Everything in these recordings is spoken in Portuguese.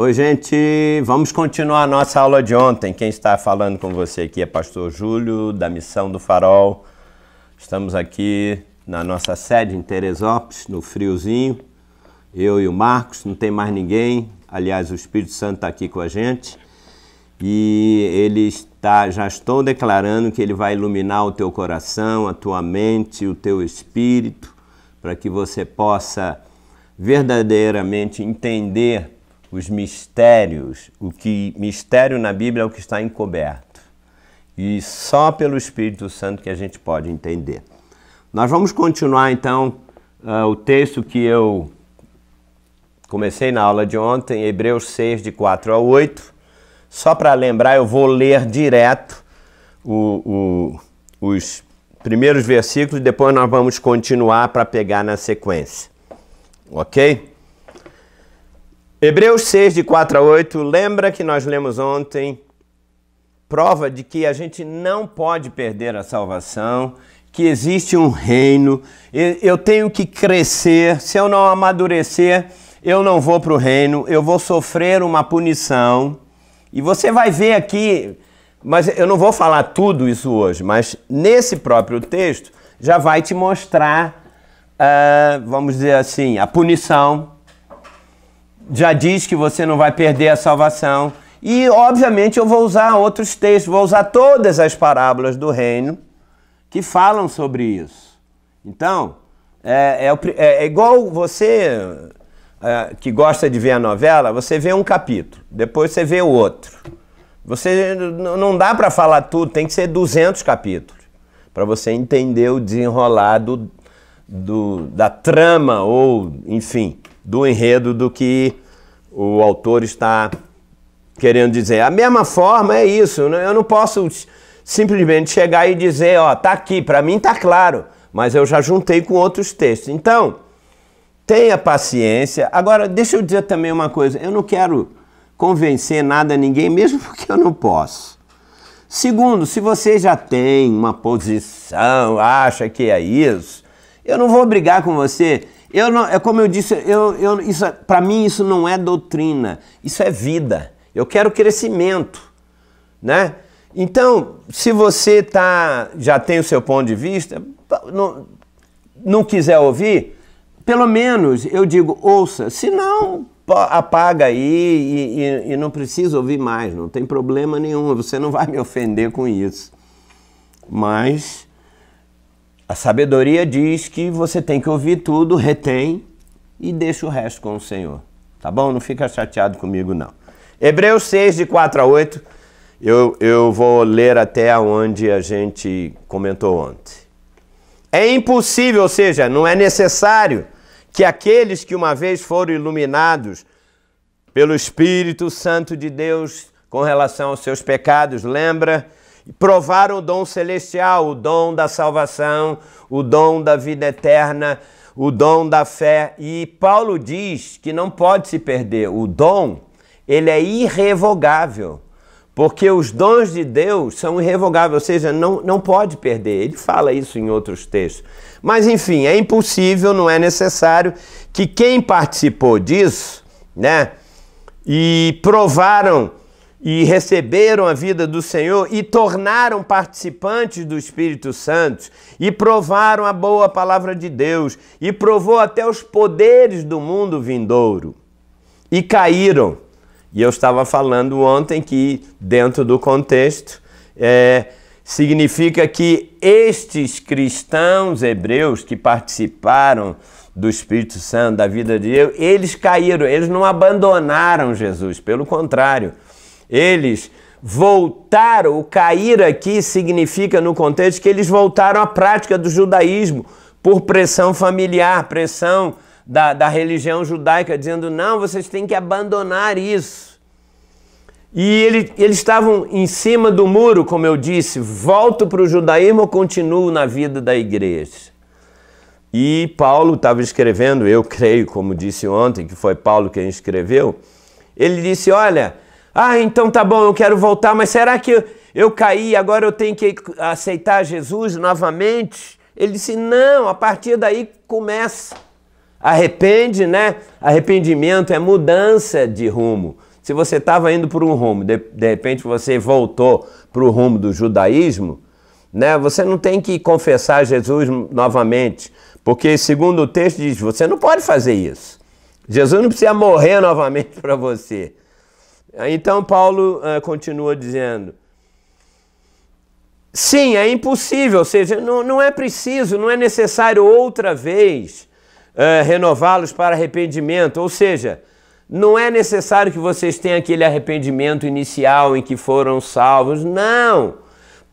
Oi, gente, vamos continuar a nossa aula de ontem. Quem está falando com você aqui é Pastor Júlio, da Missão do Farol. Estamos aqui na nossa sede em Teresópolis, no friozinho. Eu e o Marcos, não tem mais ninguém. Aliás, o Espírito Santo está aqui com a gente. E já estou declarando que ele vai iluminar o teu coração, a tua mente, o teu espírito, para que você possa verdadeiramente entender os mistérios. Mistério na Bíblia é o que está encoberto. E só pelo Espírito Santo que a gente pode entender. Nós vamos continuar então o texto que eu comecei na aula de ontem, Hebreus 6, de 4 a 8. Só para lembrar, eu vou ler direto os primeiros versículos e depois nós vamos continuar para pegar na sequência. Ok? Hebreus 6, de 4 a 8, lembra que nós lemos ontem, prova de que a gente não pode perder a salvação, que existe um reino, eu tenho que crescer, se eu não amadurecer, eu não vou para o reino, eu vou sofrer uma punição. E você vai ver aqui, mas eu não vou falar tudo isso hoje, mas nesse próprio texto já vai te mostrar, vamos dizer assim, a punição. Já diz que você não vai perder a salvação. E, obviamente, eu vou usar outros textos, vou usar todas as parábolas do reino que falam sobre isso. Então, é igual você que gosta de ver a novela, você vê um capítulo, depois você vê o outro. Não dá para falar tudo, tem que ser 200 capítulos para você entender o desenrolar da trama ou, enfim, do enredo do que o autor está querendo dizer. A mesma forma é isso, eu não posso simplesmente chegar e dizer, ó, tá aqui, para mim tá claro, mas eu já juntei com outros textos. Então, tenha paciência. Agora, deixa eu dizer também uma coisa, eu não quero convencer nada a ninguém, mesmo porque eu não posso. Segundo, se você já tem uma posição, acha que é isso, eu não vou brigar com você. Como eu disse, para mim isso não é doutrina, isso é vida. Eu quero crescimento, né? Então, se você já tem o seu ponto de vista, não quiser ouvir, pelo menos eu digo, ouça, se não, apaga aí e não precisa ouvir mais, não tem problema nenhum, você não vai me ofender com isso. Mas a sabedoria diz que você tem que ouvir tudo, retém e deixa o resto com o Senhor. Tá bom? Não fica chateado comigo, não. Hebreus 6, de 4 a 8, eu vou ler até onde a gente comentou ontem. É impossível, ou seja, não é necessário que aqueles que uma vez foram iluminados pelo Espírito Santo de Deus com relação aos seus pecados, lembra? Provaram o dom celestial, o dom da salvação, o dom da vida eterna, o dom da fé. E Paulo diz que não pode se perder. O dom, ele é irrevogável, porque os dons de Deus são irrevogáveis, ou seja, não pode perder. Ele fala isso em outros textos. Mas, enfim, é impossível, não é necessário que quem participou disso, né, e provaram e receberam a vida do Senhor e tornaram participantes do Espírito Santo e provaram a boa palavra de Deus e provou até os poderes do mundo vindouro e caíram. E eu estava falando ontem que dentro do contexto significa que estes cristãos hebreus que participaram do Espírito Santo, da vida de Deus, eles caíram, eles não abandonaram Jesus, pelo contrário. Eles voltaram, o cair aqui significa no contexto que eles voltaram à prática do judaísmo por pressão familiar, pressão da religião judaica, dizendo, não, vocês têm que abandonar isso. E eles estavam em cima do muro, como eu disse, volto para o judaísmo ou continuo na vida da igreja? E Paulo estava escrevendo, eu creio, como disse ontem, que foi Paulo quem escreveu, ele disse, olha, então tá bom, eu quero voltar, mas será que eu caí, agora eu tenho que aceitar Jesus novamente? Ele disse, não, a partir daí começa. Arrepende, né? Arrependimento é mudança de rumo. Se você estava indo por um rumo, de repente você voltou para o rumo do judaísmo, né? Você não tem que confessar Jesus novamente, porque segundo o texto diz, você não pode fazer isso. Jesus não precisa morrer novamente para você. Então Paulo continua dizendo, sim, é impossível, ou seja, não é preciso, não é necessário outra vez renová-los para arrependimento, ou seja, não é necessário que vocês tenham aquele arrependimento inicial em que foram salvos, não.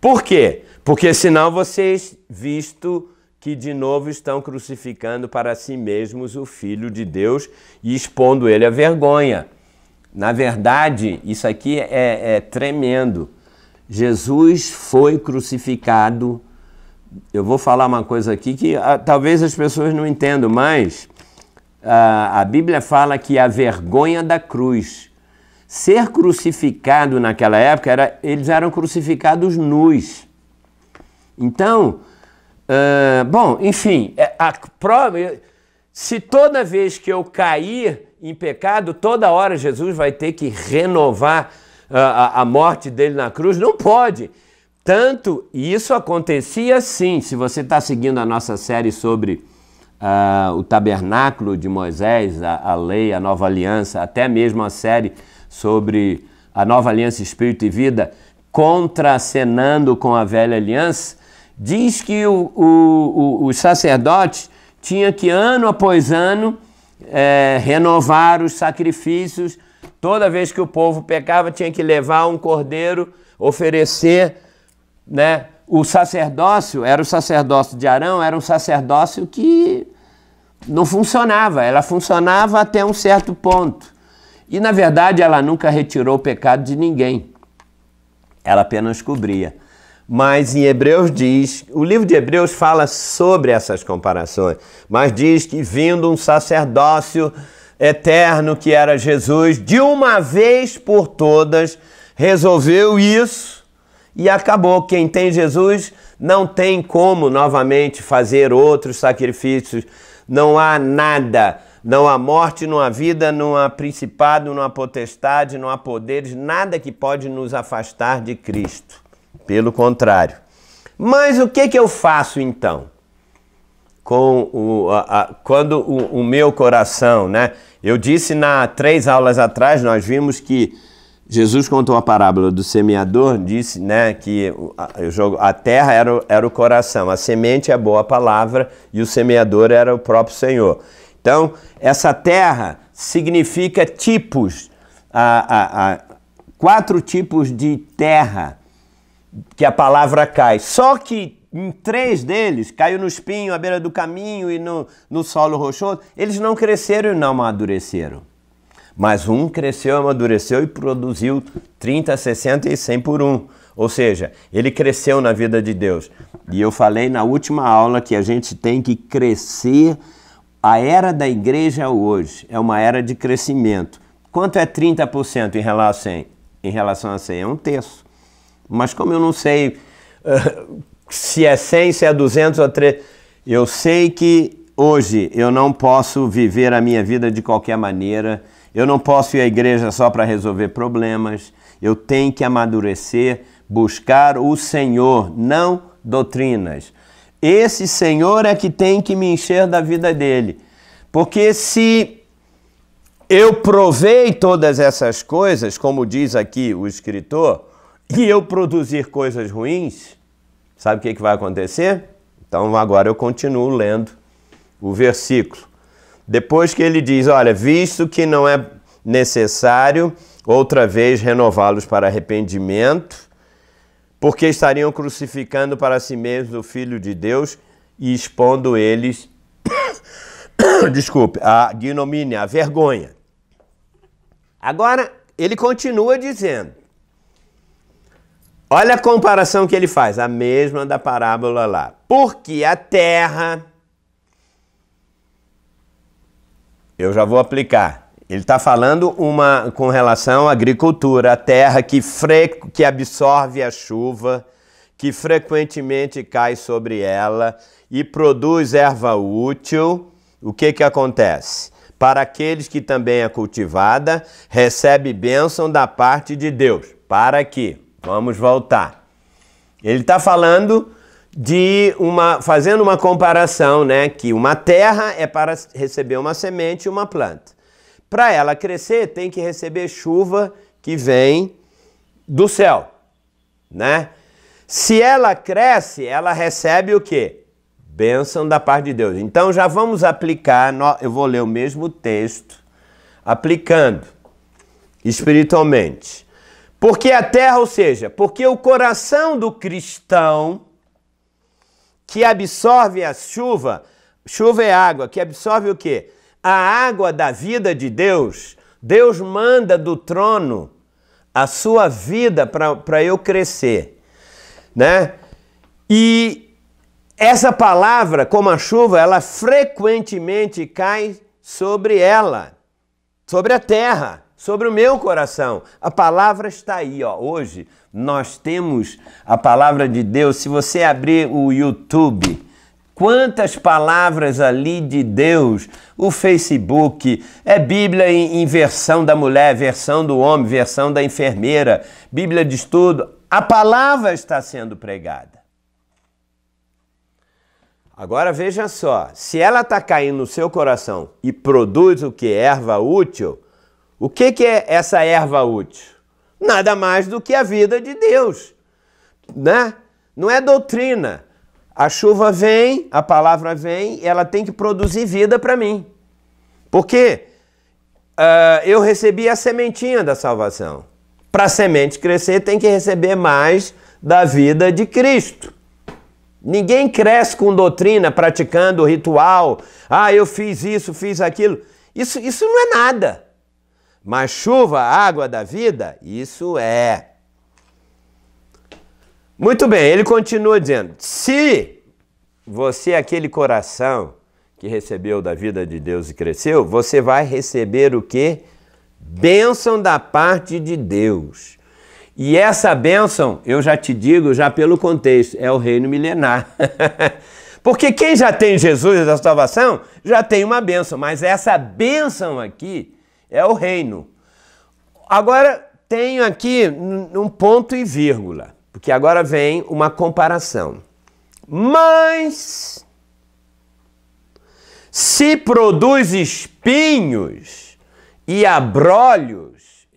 Por quê? Porque senão vocês, visto que de novo estão crucificando para si mesmos o Filho de Deus e expondo ele à vergonha. Na verdade, isso aqui é tremendo. Jesus foi crucificado. Eu vou falar uma coisa aqui que talvez as pessoas não entendam, mas a Bíblia fala que a vergonha da cruz. Ser crucificado naquela época, eles eram crucificados nus. Então, bom, enfim, a prova, se toda vez que eu cair em pecado, toda hora Jesus vai ter que renovar a morte dele na cruz, não pode. Tanto, isso acontecia sim, se você está seguindo a nossa série sobre o tabernáculo de Moisés, a lei, a nova aliança, até mesmo a série sobre a nova aliança, espírito e vida, contracenando com a velha aliança, diz que os sacerdotes tinham que, ano após ano, renovar os sacrifícios. Toda vez que o povo pecava, tinha que levar um cordeiro, oferecer, né? O sacerdócio, era o sacerdócio de Arão, era um sacerdócio que não funcionava. Ela funcionava até um certo ponto. E, na verdade, ela nunca retirou o pecado de ninguém. Ela apenas cobria. Mas em Hebreus diz, o livro de Hebreus fala sobre essas comparações, mas diz que vindo um sacerdócio eterno que era Jesus, de uma vez por todas, resolveu isso e acabou. Quem tem Jesus não tem como novamente fazer outros sacrifícios, não há nada, não há morte, não há vida, não há principado, não há potestade, não há poderes, nada que pode nos afastar de Cristo. Pelo contrário. Mas o que eu faço então? Quando o meu coração, né? Eu disse 3 aulas atrás, nós vimos que Jesus contou a parábola do semeador, disse, né, que a terra era o coração, a semente é a boa palavra e o semeador era o próprio Senhor. Então, essa terra significa tipos, 4 tipos de terra que a palavra cai. Só que em 3 deles, caiu no espinho, à beira do caminho e no solo rochoso, eles não cresceram e não amadureceram. Mas um cresceu, amadureceu e produziu 30, 60 e 100 por 1. Ou seja, ele cresceu na vida de Deus. E eu falei na última aula que a gente tem que crescer. A era da igreja hoje é uma era de crescimento. Quanto é 30% em relação a 100? É 1/3. Mas como eu não sei se é 100, se é 200 ou 3, eu sei que hoje eu não posso viver a minha vida de qualquer maneira, eu não posso ir à igreja só para resolver problemas, eu tenho que amadurecer, buscar o Senhor, não doutrinas. Esse Senhor é que tem que me encher da vida dele, porque se eu provei todas essas coisas, como diz aqui o escritor, e eu produzir coisas ruins, sabe o que vai acontecer? Então agora eu continuo lendo o versículo. Depois que ele diz, olha, visto que não é necessário outra vez renová-los para arrependimento, porque estariam crucificando para si mesmos o Filho de Deus e expondo eles, desculpe, a ignomínia, a vergonha. Agora ele continua dizendo, olha a comparação que ele faz, a mesma da parábola lá. Porque a terra, eu já vou aplicar, ele está falando com relação à agricultura, a terra que absorve a chuva, que frequentemente cai sobre ela e produz erva útil, o que acontece? para aqueles que também é cultivada, recebe bênção da parte de Deus. Para quê? Vamos voltar. Ele está falando fazendo uma comparação, né? Que uma terra é para receber uma semente e uma planta. Para ela crescer, tem que receber chuva que vem do céu, né? Se ela cresce, ela recebe o quê? Bênção da parte de Deus. Então já vamos aplicar, eu vou ler o mesmo texto, aplicando espiritualmente. Porque a terra, ou seja, porque o coração do cristão que absorve a chuva é água, que absorve o quê? A água da vida de Deus. Deus manda do trono a sua vida para eu crescer, né? E essa palavra, como a chuva, ela frequentemente cai sobre ela, sobre a terra, sobre o meu coração. A palavra está aí, ó. Hoje nós temos a palavra de Deus. Se você abrir o YouTube, quantas palavras ali de Deus, o Facebook, é Bíblia em versão da mulher, versão do homem, versão da enfermeira, Bíblia de estudo. A palavra está sendo pregada. Agora veja só, se ela está caindo no seu coração e produz o que? Erva útil, o que é essa erva útil? Nada mais do que a vida de Deus, né? Não é doutrina. A chuva vem, a palavra vem, ela tem que produzir vida para mim. Porque eu recebi a sementinha da salvação. Para a semente crescer, tem que receber mais da vida de Cristo. Ninguém cresce com doutrina, praticando ritual. Ah, eu fiz isso, fiz aquilo. Isso não é nada. Mas chuva, água da vida, isso é. Muito bem, ele continua dizendo, se você é aquele coração que recebeu da vida de Deus e cresceu, você vai receber o quê? Bênção da parte de Deus. E essa bênção, eu já te digo, já pelo contexto, é o reino milenar. Porque quem já tem Jesus da salvação, já tem uma bênção, mas essa bênção aqui é o reino. Agora, tenho aqui um ponto e vírgula, porque agora vem uma comparação. Mas, se produz espinhos e abrolhos,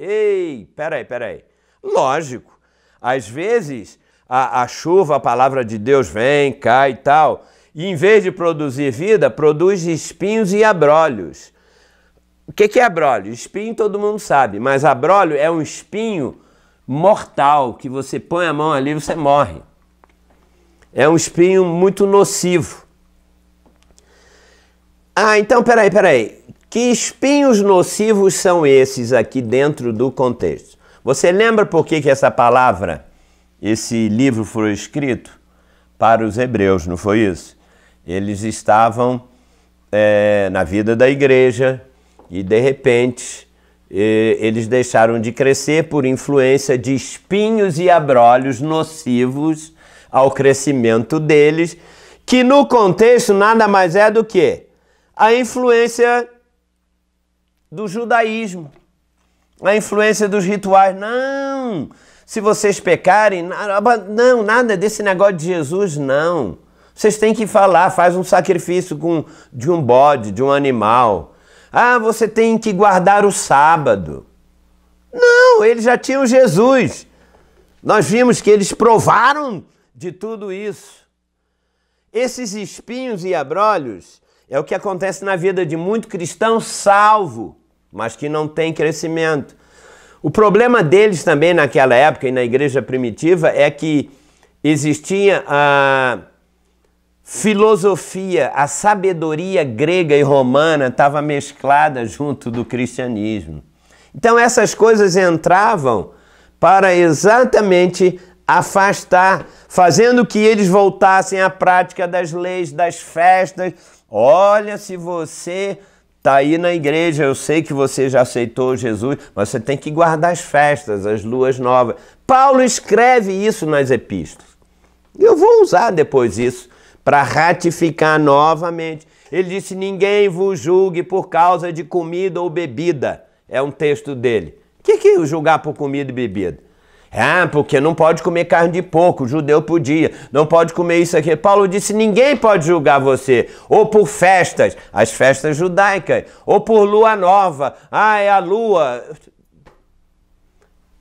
peraí. Lógico, às vezes a chuva, a palavra de Deus vem, cai e tal, e em vez de produzir vida, produz espinhos e abrolhos. O que é abrolho? Espinho todo mundo sabe, mas abrolho é um espinho mortal, que você põe a mão ali e você morre. É um espinho muito nocivo. Ah, então peraí. Que espinhos nocivos são esses aqui dentro do contexto? Você lembra por que essa palavra, esse livro foi escrito? Para os hebreus, não foi isso? Eles estavam na vida da igreja e, de repente, eles deixaram de crescer por influência de espinhos e abrolhos nocivos ao crescimento deles, que no contexto nada mais é do que a influência do judaísmo. A influência dos rituais. Não, se vocês pecarem, não, nada desse negócio de Jesus, não. Vocês têm que falar, faz um sacrifício de um bode, de um animal. Ah, você tem que guardar o sábado. Não, eles já tinham Jesus. Nós vimos que eles provaram de tudo isso. Esses espinhos e abrolhos é o que acontece na vida de muito cristão salvo, mas que não tem crescimento. O problema deles também naquela época e na igreja primitiva é que existia a filosofia, a sabedoria grega e romana estava mesclada junto do cristianismo. Então essas coisas entravam para exatamente afastar, fazendo que eles voltassem à prática das leis, das festas. Olha, se você está aí na igreja, eu sei que você já aceitou Jesus, mas você tem que guardar as festas, as luas novas. Paulo escreve isso nas epístolas. Eu vou usar depois isso para ratificar novamente. Ele disse, ninguém vos julgue por causa de comida ou bebida. É um texto dele. O que é julgar por comida e bebida? Ah, porque não pode comer carne de porco, o judeu podia, não pode comer isso aqui. Paulo disse, ninguém pode julgar você, ou por festas, as festas judaicas, ou por lua nova, é a lua.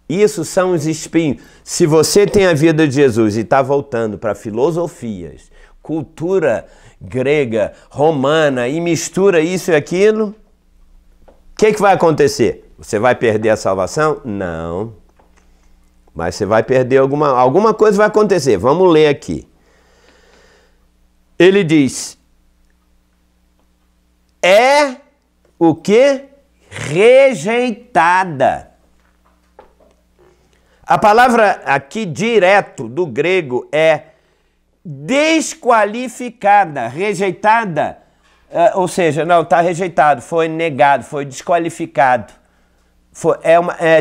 Isso são os espinhos. Se você tem a vida de Jesus e está voltando para filosofias, cultura grega, romana, e mistura isso e aquilo, o que vai acontecer? Você vai perder a salvação? Não. Mas você vai perder alguma coisa vai acontecer. Vamos ler aqui. Ele diz, é o que? Rejeitada. A palavra aqui direto do grego é desqualificada, rejeitada, ou seja, não, está rejeitado, foi negado, foi desqualificado.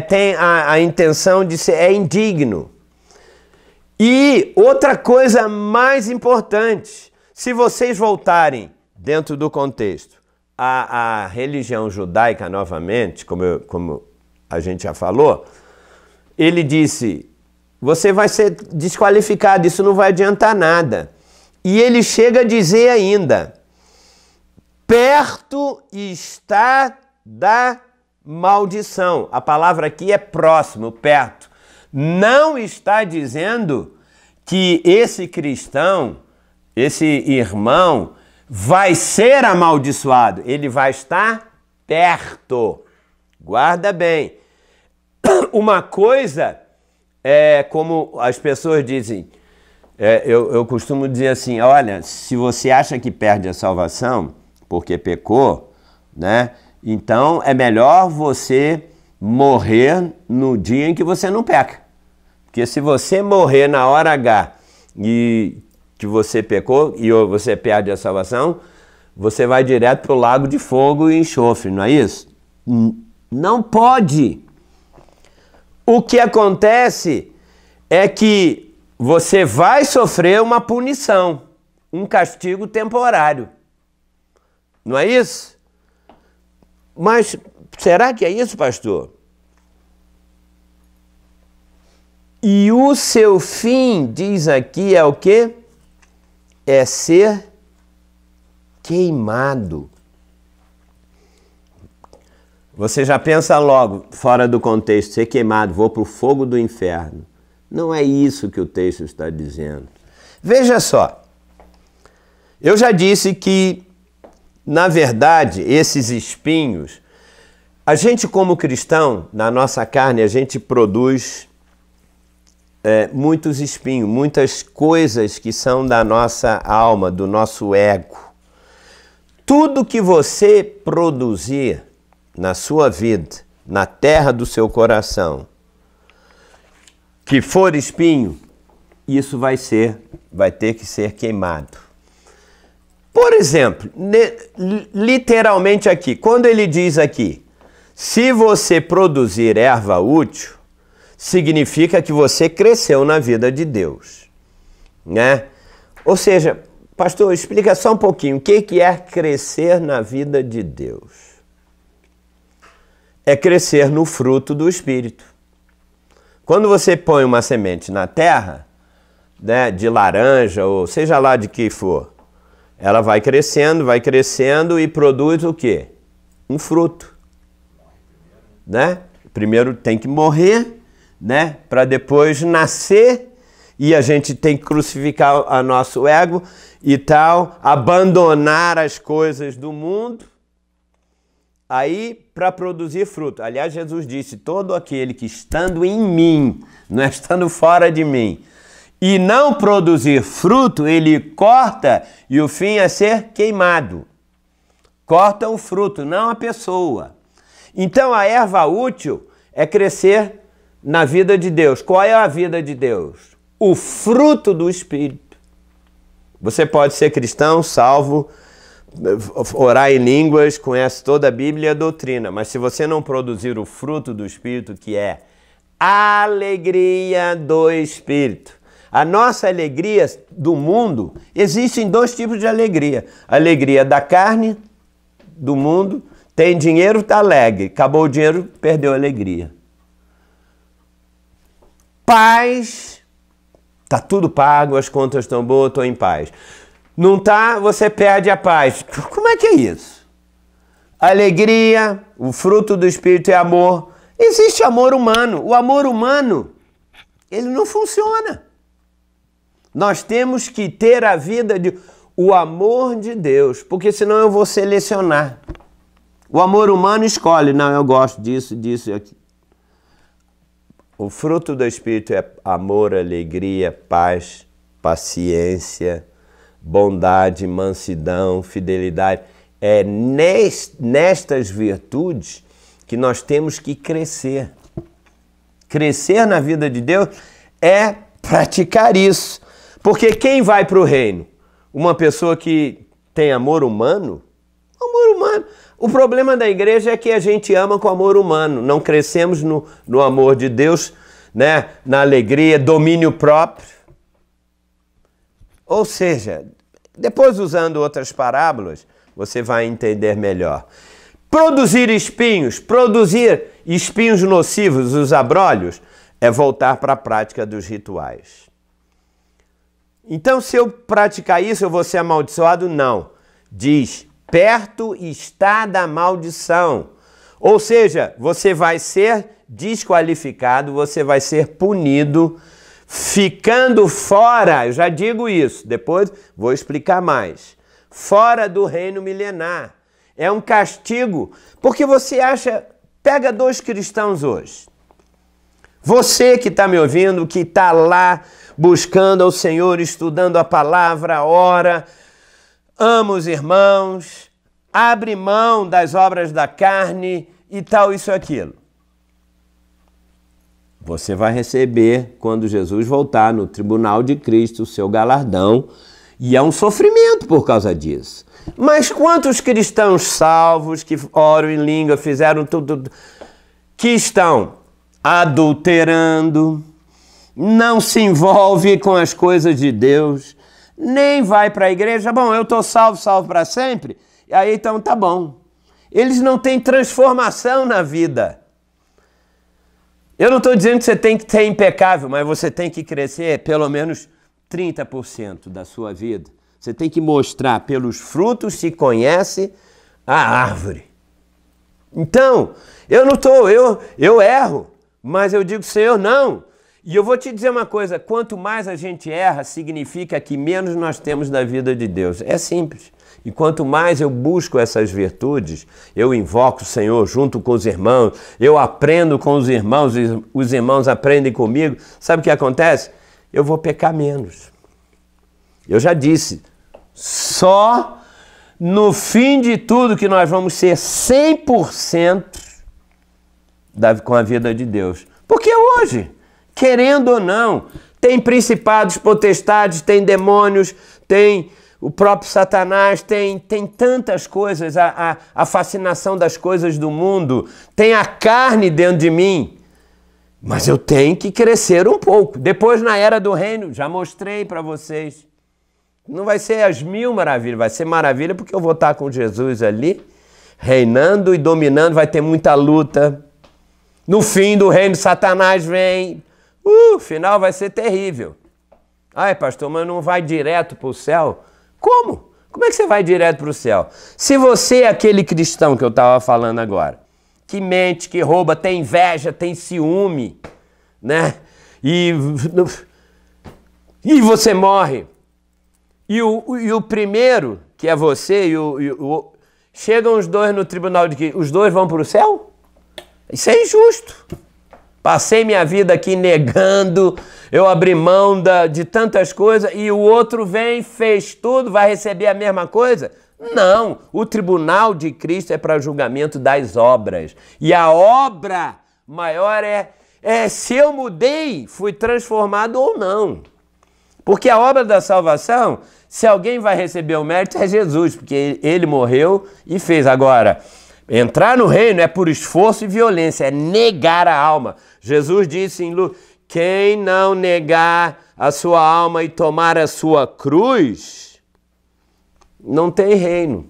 Tem a intenção de ser, é indigno. E outra coisa mais importante, se vocês voltarem dentro do contexto, a religião judaica novamente, como a gente já falou, ele disse, você vai ser desqualificado, isso não vai adiantar nada. E ele chega a dizer ainda, perto está da maldição. A palavra aqui é próximo, perto. Não está dizendo que esse cristão, esse irmão, vai ser amaldiçoado. Ele vai estar perto. Guarda bem. Uma coisa é como as pessoas dizem, eu costumo dizer assim, olha, se você acha que perde a salvação porque pecou, né? Então, é melhor você morrer no dia em que você não peca. Porque se você morrer na hora H e que você pecou e você perde a salvação, você vai direto para o lago de fogo e enxofre, não é isso? Não pode. O que acontece é que você vai sofrer uma punição, um castigo temporário. Não é isso? Mas será que é isso, pastor? E o seu fim, diz aqui, é o quê? É ser queimado. Você já pensa logo, fora do contexto, ser queimado, vou para o fogo do inferno. Não é isso que o texto está dizendo. Veja só, eu já disse que na verdade, esses espinhos, a gente como cristão, na nossa carne, a gente produz muitos espinhos, muitas coisas que são da nossa alma, do nosso ego. Tudo que você produzir na sua vida, na terra do seu coração, que for espinho, isso vai ter que ser queimado. Por exemplo, literalmente aqui, quando ele diz aqui, se você produzir erva útil, significa que você cresceu na vida de Deus, né? Ou seja, pastor, explica só um pouquinho, o que é crescer na vida de Deus? É crescer no fruto do Espírito. Quando você põe uma semente na terra, né, de laranja ou seja lá de que for, ela vai crescendo e produz o quê? Um fruto, né? Primeiro tem que morrer, né? Para depois nascer, e a gente tem que crucificar o nosso ego e tal, abandonar as coisas do mundo, aí para produzir fruto. Aliás, Jesus disse, todo aquele que estando em mim, não é estando fora de mim, e não produzir fruto, ele corta e o fim é ser queimado. Corta o fruto, não a pessoa. Então a erva útil é crescer na vida de Deus. Qual é a vida de Deus? O fruto do Espírito. Você pode ser cristão, salvo, orar em línguas, conhece toda a Bíblia e a doutrina, mas se você não produzir o fruto do Espírito, que é a alegria do Espírito, A nossa alegria do mundo, existem dois tipos de alegria. A alegria da carne, do mundo, tem dinheiro, está alegre. Acabou o dinheiro, perdeu a alegria. Paz, está tudo pago, as contas estão boas, estou em paz. Não está, você perde a paz. Como é que é isso? Alegria, o fruto do Espírito é amor. Existe amor humano. O amor humano, ele não funciona. Nós temos que ter a vida de o amor de Deus, porque senão eu vou selecionar. O amor humano escolhe, não, eu gosto disso, disso e aquilo. O fruto do Espírito é amor, alegria, paz, paciência, bondade, mansidão, fidelidade. É nestas virtudes que nós temos que crescer. Crescer na vida de Deus é praticar isso. Porque quem vai para o reino? Uma pessoa que tem amor humano? Amor humano. O problema da igreja é que a gente ama com amor humano. Não crescemos no amor de Deus, né? Na alegria, domínio próprio. Ou seja, depois usando outras parábolas, você vai entender melhor. Produzir espinhos nocivos, os abrolhos, é voltar para a prática dos rituais. Então, se eu praticar isso, eu vou ser amaldiçoado? Não. Diz, perto está da maldição. Ou seja, você vai ser desqualificado, você vai ser punido, ficando fora, eu já digo isso, depois vou explicar mais, fora do reino milenar. É um castigo, porque você acha, pega dois cristãos hoje, você que está me ouvindo, que está lá buscando ao Senhor, estudando a palavra, ora, ama os irmãos, abre mão das obras da carne e tal, isso e aquilo. Você vai receber, quando Jesus voltar no tribunal de Cristo, o seu galardão, e é um sofrimento por causa disso. Mas quantos cristãos salvos, que oram em língua, fizeram tudo, que estão adulterando, não se envolve com as coisas de Deus, nem vai para a igreja, bom, eu estou salvo para sempre, e aí então tá bom. Eles não têm transformação na vida. Eu não estou dizendo que você tem que ser impecável, mas você tem que crescer pelo menos 30% da sua vida. Você tem que mostrar pelos frutos se conhece a árvore. Então, eu erro, mas eu digo, Senhor, não. E eu vou te dizer uma coisa, quanto mais a gente erra, significa que menos nós temos da vida de Deus. É simples. E quanto mais eu busco essas virtudes, eu invoco o Senhor junto com os irmãos, eu aprendo com os irmãos aprendem comigo. Sabe o que acontece? Eu vou pecar menos. Eu já disse, só no fim de tudo que nós vamos ser 100% com a vida de Deus. Porque hoje, querendo ou não, tem principados, potestades, tem demônios, tem o próprio Satanás, tem tantas coisas, a fascinação das coisas do mundo, tem a carne dentro de mim, mas eu tenho que crescer um pouco. Depois, na era do reino, já mostrei para vocês, não vai ser as 1000 maravilhas, vai ser maravilha porque eu vou estar com Jesus ali, reinando e dominando, vai ter muita luta. No fim do reino, Satanás vem, o final vai ser terrível. Ai, pastor, mas não vai direto para o céu? Como? Como é que você vai direto para o céu? Se você é aquele cristão que eu estava falando agora, que mente, que rouba, tem inveja, tem ciúme, né? E você morre. E o primeiro, que é você, chegam os dois no tribunal de Cristo, os dois vão para o céu? Isso é injusto. Passei minha vida aqui negando, eu abri mão de tantas coisas e o outro vem, fez tudo, vai receber a mesma coisa? Não, o tribunal de Cristo é para julgamento das obras. E a obra maior é se eu mudei, fui transformado ou não. Porque a obra da salvação, se alguém vai receber o mérito, é Jesus, porque ele morreu e fez. Agora, entrar no reino é por esforço e violência, é negar a alma. Jesus disse em Lucas, quem não negar a sua alma e tomar a sua cruz, não tem reino.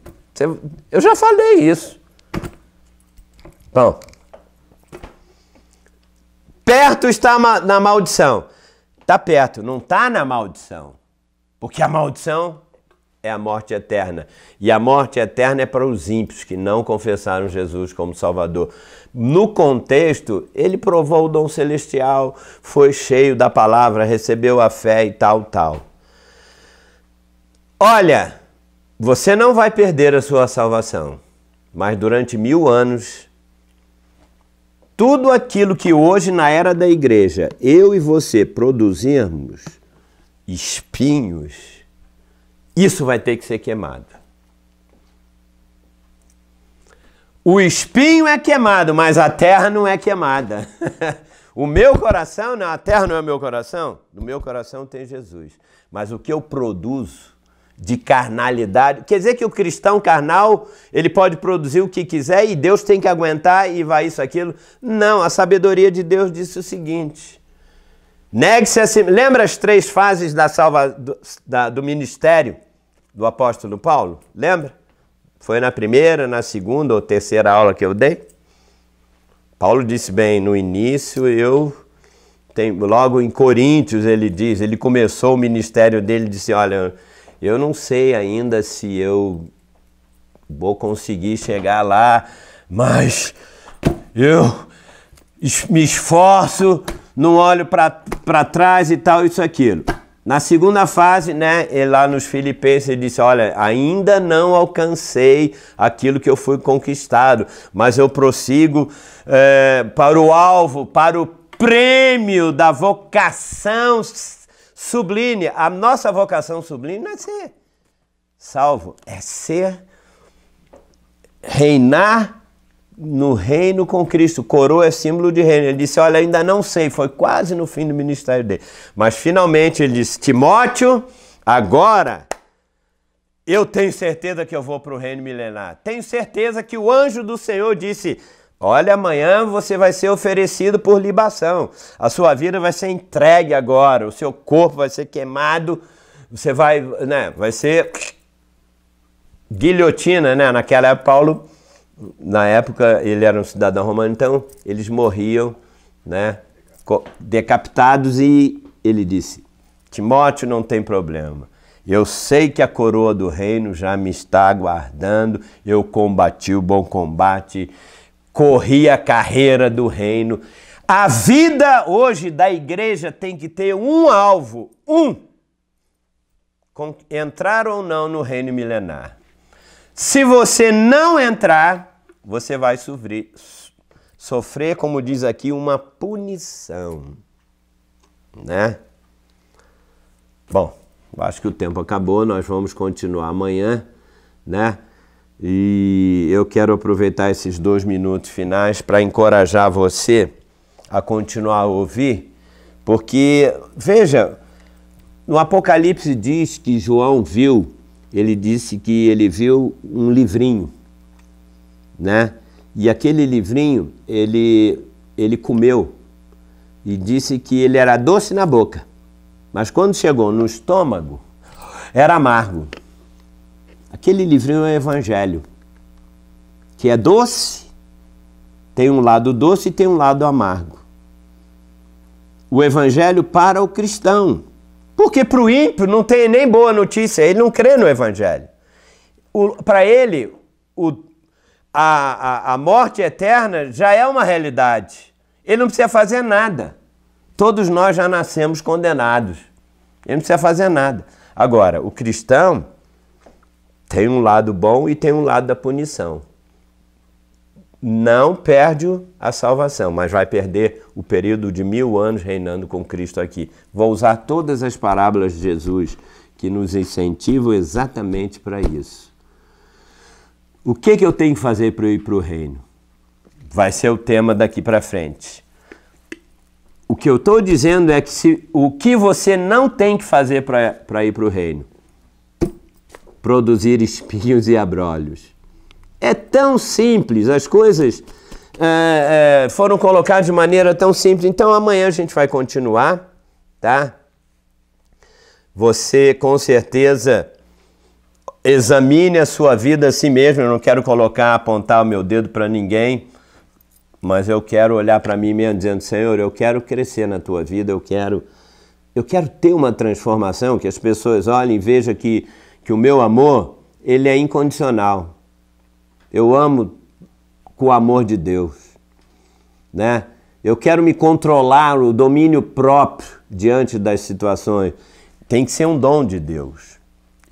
Eu já falei isso. Bom, perto está na maldição. Está perto, não está na maldição. Porque a maldição é a morte eterna. E a morte eterna é para os ímpios que não confessaram Jesus como Salvador. No contexto, ele provou o dom celestial, foi cheio da palavra, recebeu a fé e tal. Olha, você não vai perder a sua salvação, mas durante 1000 anos, tudo aquilo que hoje na era da igreja, eu e você produzirmos, espinhos, isso vai ter que ser queimado. O espinho é queimado, mas a terra não é queimada. O meu coração, não, a terra não é o meu coração? No meu coração tem Jesus. Mas o que eu produzo de carnalidade, quer dizer que o cristão carnal, ele pode produzir o que quiser e Deus tem que aguentar e vai isso, aquilo. Não, a sabedoria de Deus disse o seguinte: negue-se a si. Lembra as 3 fases do ministério do apóstolo Paulo? Lembra? Foi na primeira, na segunda ou terceira aula que eu dei? Paulo disse bem no início, logo em Coríntios ele diz, ele começou o ministério dele e disse, olha, eu não sei ainda se eu vou conseguir chegar lá, mas eu me esforço, não olho para trás e tal, isso, aquilo. Na segunda fase, né, lá nos Filipenses, ele disse, olha, ainda não alcancei aquilo que eu fui conquistado, mas eu prossigo para o alvo, para o prêmio da vocação sublime. A nossa vocação sublime não é ser salvo, é reinar no reino com Cristo. Coroa é símbolo de reino. Ele disse, olha, ainda não sei, foi quase no fim do ministério dele. Mas finalmente ele disse, Timóteo, agora eu tenho certeza que eu vou para o reino milenar. Tenho certeza que o anjo do Senhor disse, olha, amanhã você vai ser oferecido por libação. A sua vida vai ser entregue agora, o seu corpo vai ser queimado, você vai ser guilhotina, né? Naquela época, Paulo... Na época, ele era um cidadão romano, então eles morriam, né, decapitados, e ele disse, Timóteo, não tem problema. Eu sei que a coroa do reino já me está aguardando, eu combati o bom combate, corri a carreira do reino. A vida hoje da igreja tem que ter um alvo, entrar ou não no reino milenar. Se você não entrar, você vai sofrer, como diz aqui, uma punição, né? Bom, acho que o tempo acabou, nós vamos continuar amanhã, né? E eu quero aproveitar esses 2 minutos finais para encorajar você a continuar a ouvir, porque, veja, no Apocalipse diz que João viu, ele disse que ele viu um livrinho, né? E aquele livrinho, ele comeu e disse que ele era doce na boca, mas quando chegou no estômago, era amargo. Aquele livrinho é o Evangelho, que é doce, tem um lado doce e tem um lado amargo. O Evangelho para o cristão. Porque para o ímpio não tem nem boa notícia, ele não crê no Evangelho. Para ele, a morte eterna já é uma realidade. Ele não precisa fazer nada. Todos nós já nascemos condenados. Ele não precisa fazer nada. Agora, o cristão tem um lado bom e tem um lado da punição. Não perde a salvação, mas vai perder o período de 1000 anos reinando com Cristo aqui. Vou usar todas as parábolas de Jesus que nos incentivam exatamente para isso. O que eu tenho que fazer para eu ir para o reino? Vai ser o tema daqui para frente. O que eu estou dizendo é que o que você não tem que fazer para ir para o reino? Produzir espinhos e abrolhos. É tão simples, as coisas foram colocadas de maneira tão simples. Então amanhã a gente vai continuar, tá? você com certeza examine a sua vida a si mesmo. Eu não quero apontar o meu dedo para ninguém, mas eu quero olhar para mim mesmo dizendo, Senhor, eu quero crescer na tua vida, eu quero ter uma transformação, que as pessoas olhem e vejam que o meu amor, ele é incondicional. Eu amo com o amor de Deus, né? Eu quero me controlar, o domínio próprio diante das situações. Tem que ser um dom de Deus.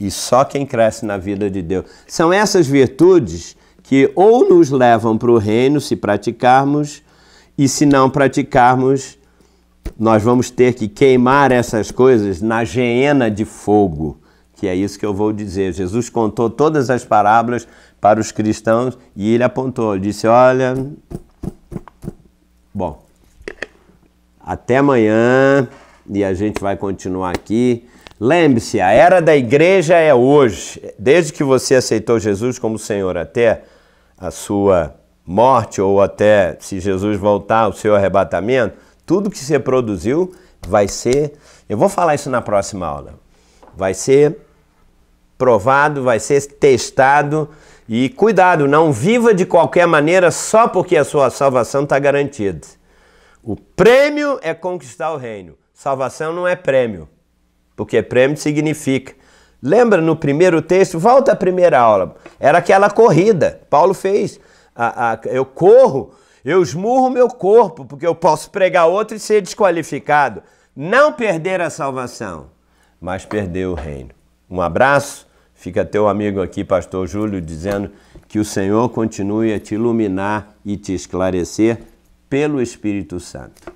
E só quem cresce na vida de Deus. São essas virtudes que ou nos levam para o reino se praticarmos, e se não praticarmos, nós vamos ter que queimar essas coisas na geena de fogo, que é isso que eu vou dizer. Jesus contou todas as parábolas para os cristãos e ele apontou, ele disse, olha, bom, até amanhã e a gente vai continuar aqui. Lembre-se, a era da igreja é hoje. Desde que você aceitou Jesus como Senhor até a sua morte ou até, se Jesus voltar, o seu arrebatamento, tudo que você produziu vai ser, eu vou falar isso na próxima aula, vai ser provado, vai ser testado e cuidado, não viva de qualquer maneira só porque a sua salvação está garantida. O prêmio é conquistar o reino, salvação não é prêmio, porque prêmio significa. Lembra no primeiro texto, volta à primeira aula, era aquela corrida, Paulo fez, eu corro, eu esmurro o meu corpo, porque eu posso pregar outro e ser desqualificado. Não perder a salvação, mas perder o reino. Um abraço, fica teu amigo aqui, pastor Júlio, dizendo que o Senhor continue a te iluminar e te esclarecer pelo Espírito Santo.